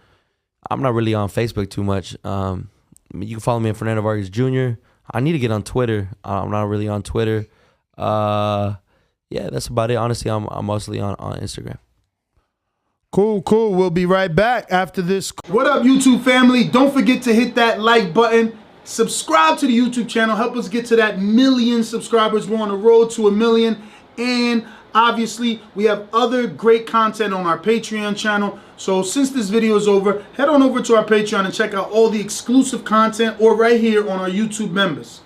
I'm not really on Facebook too much. You can follow me at Fernando Vargas Jr. I need to get on Twitter. I'm not really on Twitter. Yeah, that's about it. Honestly, I'm mostly on Instagram. Cool. We'll be right back after this. What up, YouTube family? Don't forget to hit that like button. Subscribe to the YouTube channel. Help us get to that 1 million subscribers. We're on the road to 1 million. And obviously, we have other great content on our Patreon channel. So since this video is over, head on over to our Patreon and check out all the exclusive content or right here on our YouTube members.